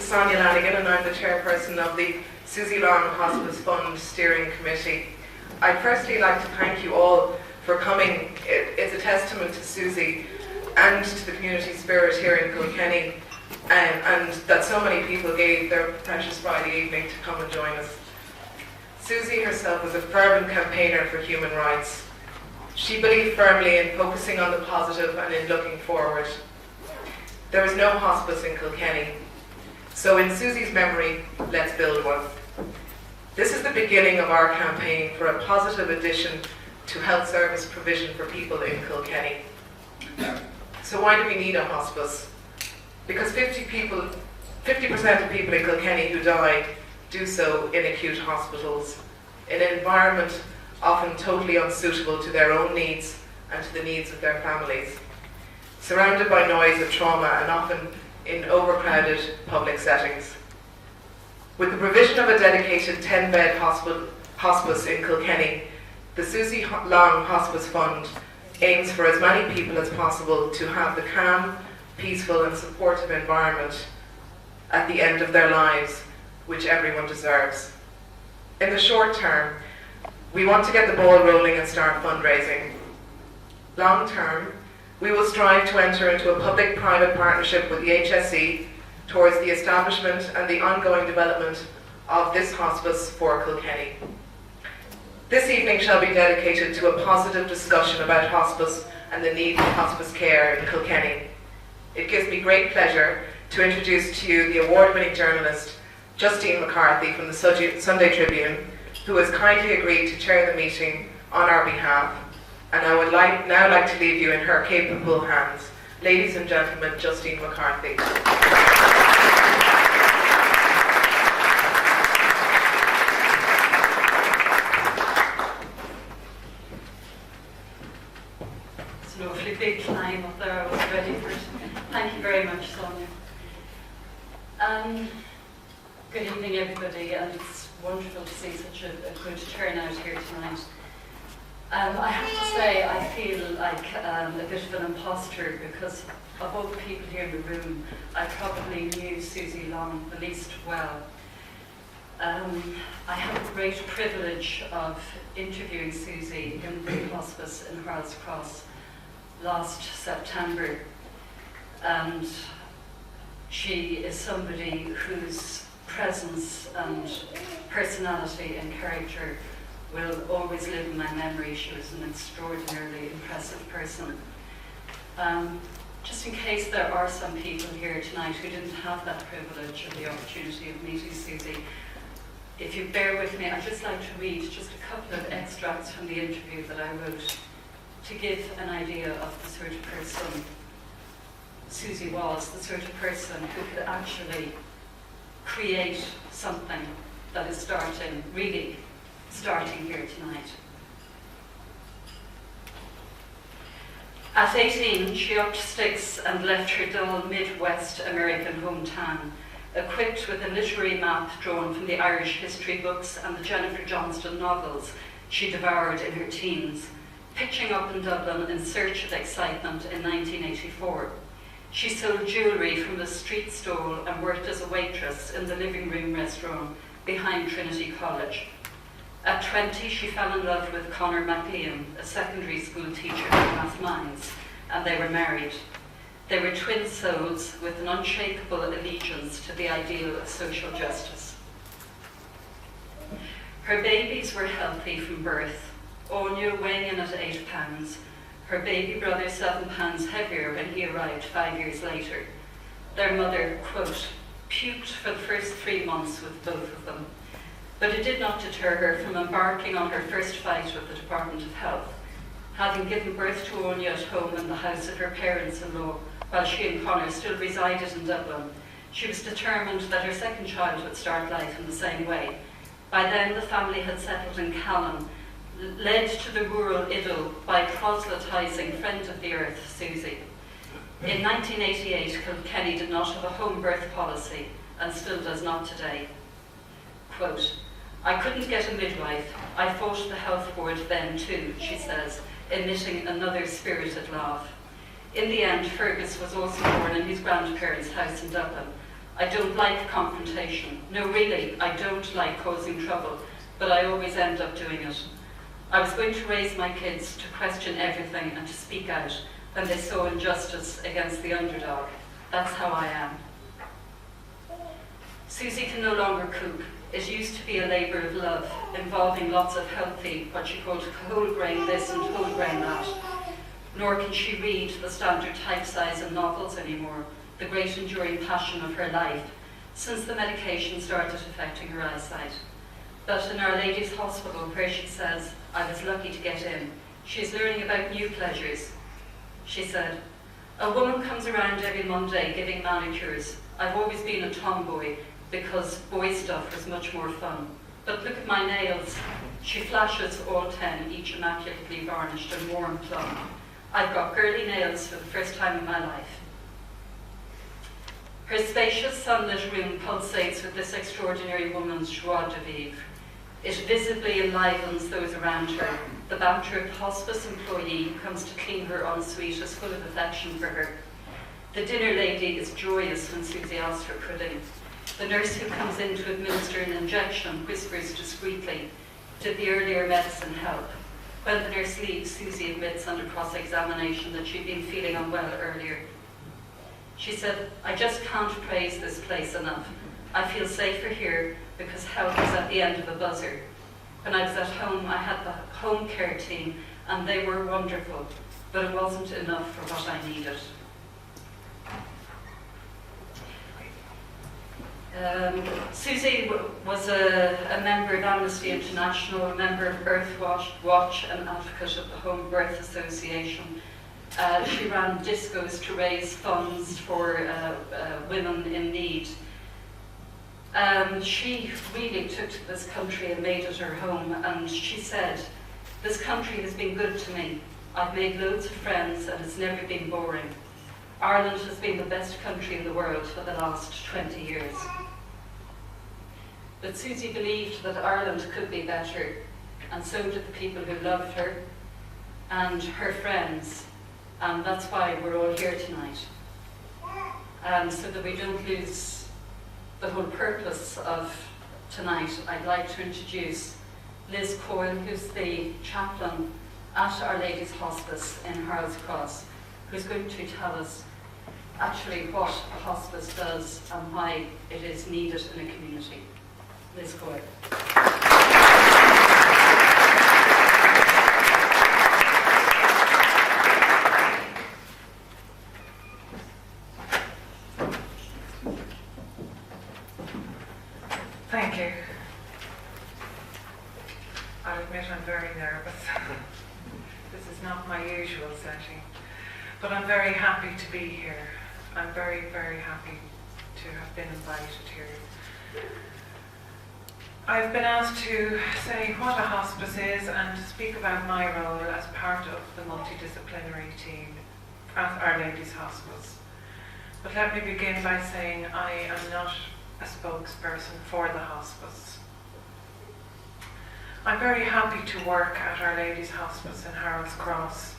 is Sonia Lanigan and I'm the chairperson of the Susie Long Hospice Fund Steering Committee. I'd firstly like to thank you all for coming. It's a testament to Susie and to the community spirit here in Kilkenny, and that so many people gave their precious Friday evening to come and join us. Susie herself was a fervent campaigner for human rights. She believed firmly in focusing on the positive and in looking forward. There was no hospice in Kilkenny, so in Susie's memory, let's build one. This is the beginning of our campaign for a positive addition to health service provision for people in Kilkenny. So why do we need a hospice? Because 50% of people in Kilkenny who die do so in acute hospitals, in an environment often totally unsuitable to their own needs and to the needs of their families, surrounded by noise and trauma and often in overcrowded public settings. With the provision of a dedicated 10-bed hospice in Kilkenny, the Susie Long Hospice Fund aims for as many people as possible to have the calm, peaceful and supportive environment at the end of their lives, which everyone deserves. In the short term, we want to get the ball rolling and start fundraising. Long term, we will strive to enter into a public-private partnership with the HSE towards the establishment and the ongoing development of this hospice for Kilkenny. This evening shall be dedicated to a positive discussion about hospice and the need for hospice care in Kilkenny. It gives me great pleasure to introduce to you the award-winning journalist Justine McCarthy from the Sunday Tribune, who has kindly agreed to chair the meeting on our behalf, and I would now like to leave you in her capable hands. Ladies and gentlemen, Justine McCarthy. It's a lovely big climb up there. I was ready for it. Thank you very much, Sonia. Good evening, everybody, and it's wonderful to see such a good turnout here tonight. I have to say I feel like a bit of an imposter because of all the people here in the room, I probably knew Susie Long the least well. I had the great privilege of interviewing Susie in the hospice in Harold's Cross last September, and she is somebody whose presence and personality and character will always live in my memory. She was an extraordinarily impressive person. Just in case there are some people here tonight who didn't have that privilege or the opportunity of meeting Susie, if you bear with me, I'd just like to read just a couple of extracts from the interview that I wrote to give an idea of the sort of person Susie was, the sort of person who could actually create something that is really starting here tonight. At 18, she upped sticks and left her dull Midwest American hometown, equipped with a literary map drawn from the Irish history books and the Jennifer Johnston novels she devoured in her teens, pitching up in Dublin in search of excitement in 1984. She sold jewellery from a street stall and worked as a waitress in the living room restaurant behind Trinity College. At 20, she fell in love with Conor MacLean, a secondary school teacher in Rathmines, and they were married. They were twin souls with an unshakable allegiance to the ideal of social justice. Her babies were healthy from birth, Anya weighing in at 8 pounds, her baby brother 7 pounds heavier when he arrived 5 years later. Their mother, quote, puked for the first 3 months with both of them, but it did not deter her from embarking on her first fight with the Department of Health. Having given birth to Anya at home in the house of her parents-in-law, while she and Conor still resided in Dublin, she was determined that her second child would start life in the same way. By then, the family had settled in Callan, led to the rural idyll by proselytising friend of the earth, Susie. In 1988, Kilkenny did not have a home birth policy, and still does not today. Quote, I couldn't get a midwife. I fought the health board then too, she says, emitting another spirited laugh. In the end, Fergus was also born in his grandparents' house in Dublin. I don't like confrontation. No, really, I don't like causing trouble, but I always end up doing it. I was going to raise my kids to question everything and to speak out when they saw injustice against the underdog. That's how I am. Susie can no longer cook. It used to be a labour of love, involving lots of healthy, what she called whole grain this and whole grain that. Nor can she read the standard type size in novels anymore, the great enduring passion of her life, since the medication started affecting her eyesight. But in Our Lady's Hospital, where she says, I was lucky to get in, she's learning about new pleasures. She said, a woman comes around every Monday giving manicures. I've always been a tomboy because boy stuff was much more fun. But look at my nails. She flashes all 10, each immaculately varnished and warm plum. I've got girly nails for the first time in my life. Her spacious sunlit room pulsates with this extraordinary woman's joie de vivre. It visibly enlivens those around her. The banter of the hospice employee who comes to clean her ensuite is full of affection for her. The dinner lady is joyous when Susie asks for pudding. The nurse who comes in to administer an injection whispers discreetly, did the earlier medicine help? When the nurse leaves, Susie admits under cross-examination that she'd been feeling unwell earlier. She said, I just can't praise this place enough. I feel safer here because help is at the end of a buzzer. When I was at home, I had the home care team and they were wonderful, but it wasn't enough for what I needed. Susie was a member of Amnesty International, a member of Earthwatch, an advocate of the Home Birth Association. She ran discos to raise funds for women in need. She really took to this country and made it her home, and she said, this country has been good to me. I've made loads of friends and it's never been boring. Ireland has been the best country in the world for the last 20 years. But Susie believed that Ireland could be better, and so did the people who loved her and her friends, and that's why we're all here tonight. So that we don't lose the whole purpose of tonight, I'd like to introduce Liz Coyle, who's the chaplain at Our Lady's Hospice in Harold's Cross, who's going to tell us actually what a hospice does and why it is needed in a community. Liz Coyle. Thank you. I'll admit I'm very nervous. This is not my usual setting, but I'm very happy to be here. I'm very, very happy to have been invited here. I've been asked to say what a hospice is and to speak about my role as part of the multidisciplinary team at Our Lady's Hospice. But let me begin by saying I am not a spokesperson for the hospice. I'm very happy to work at Our Lady's Hospice in Harold's Cross.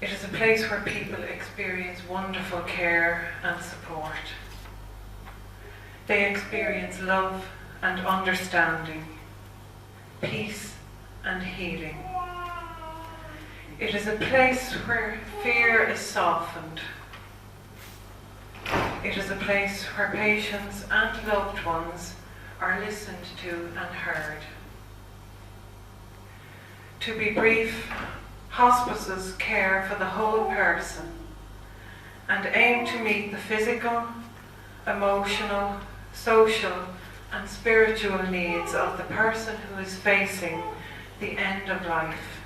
It is a place where people experience wonderful care and support. They experience love and understanding, peace and healing. It is a place where fear is softened. It is a place where patients and loved ones are listened to and heard. To be brief, hospices care for the whole person and aim to meet the physical, emotional, social and spiritual needs of the person who is facing the end of life.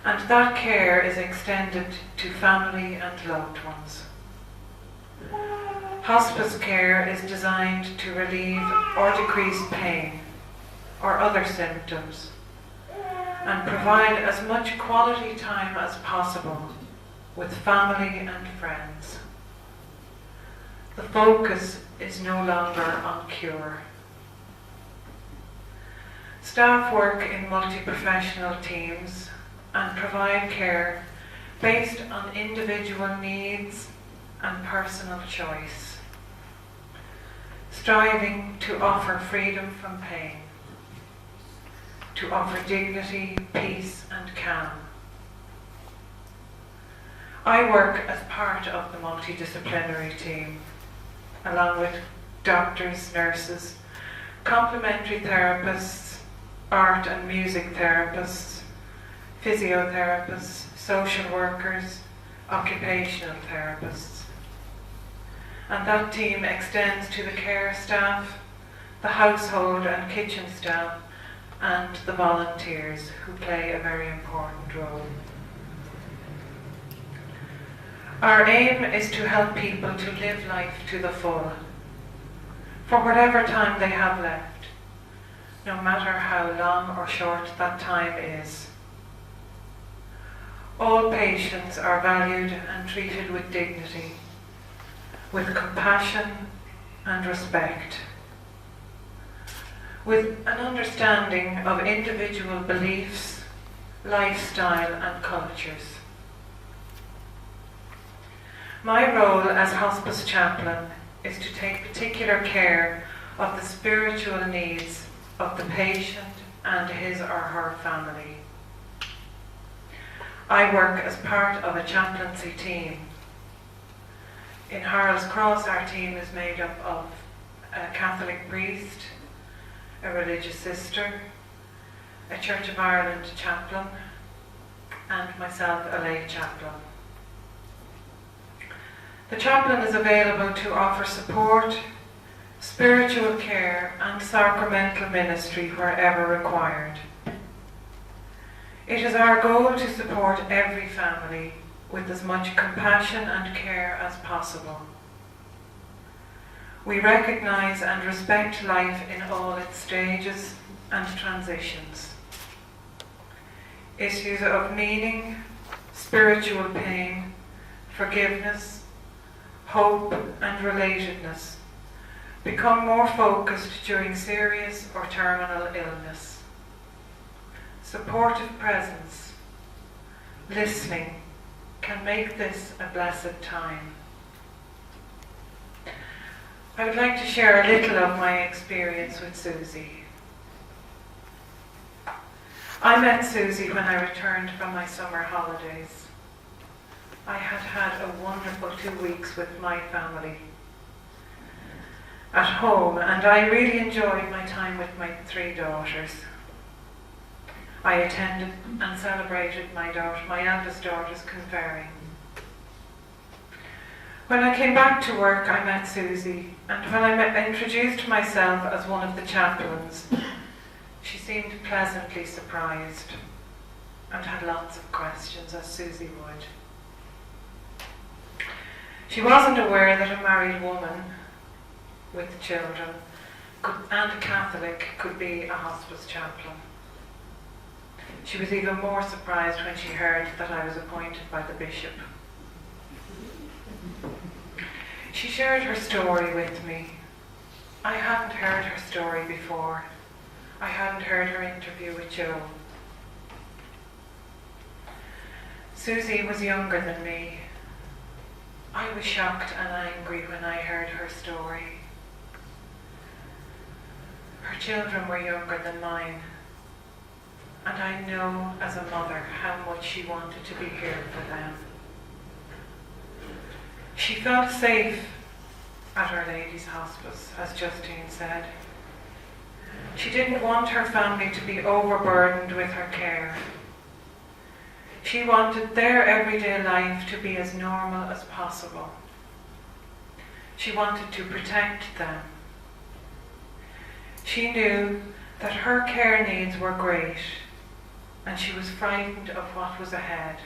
And that care is extended to family and loved ones. Hospice care is designed to relieve or decrease pain or other symptoms and provide as much quality time as possible with family and friends. The focus is no longer on cure. Staff work in multi-professional teams and provide care based on individual needs and personal choice. striving to offer freedom from pain, to offer dignity, peace and calm. I work as part of the multidisciplinary team, along with doctors, nurses, complementary therapists, art and music therapists, physiotherapists, social workers, occupational therapists. And that team extends to the care staff, the household and kitchen staff, and the volunteers who play a very important role. Our aim is to help people to live life to the full, for whatever time they have left, no matter how long or short that time is. All patients are valued and treated with dignity, with compassion and respect, with an understanding of individual beliefs, lifestyle and cultures. My role as hospice chaplain is to take particular care of the spiritual needs of the patient and his or her family. I work as part of a chaplaincy team. In Harold's Cross, our team is made up of a Catholic priest, a religious sister, a Church of Ireland chaplain, and myself, a lay chaplain. The chaplain is available to offer support, spiritual care and sacramental ministry wherever required. It is our goal to support every family with as much compassion and care as possible. We recognise and respect life in all its stages and transitions. Issues of meaning, spiritual pain, forgiveness, hope and relatedness become more focused during serious or terminal illness. Supportive presence, listening, can make this a blessed time. I would like to share a little of my experience with Susie. I met Susie when I returned from my summer holidays. I had had a wonderful 2 weeks with my family at home, and I really enjoyed my time with my 3 daughters. I attended and celebrated my eldest daughter's conferring. When I came back to work, I met Susie, and when I introduced myself as one of the chaplains, she seemed pleasantly surprised and had lots of questions, as Susie would. She wasn't aware that a married woman with children and a Catholic could be a hospice chaplain. She was even more surprised when she heard that I was appointed by the bishop. She shared her story with me. I hadn't heard her story before. I hadn't heard her interview with Joe. Susie was younger than me. I was shocked and angry when I heard her story. Her children were younger than mine, and I know as a mother how much she wanted to be here for them. She felt safe at Our Lady's Hospice, as Justine said. She didn't want her family to be overburdened with her care. She wanted their everyday life to be as normal as possible. She wanted to protect them. She knew that her care needs were great, and she was frightened of what was ahead.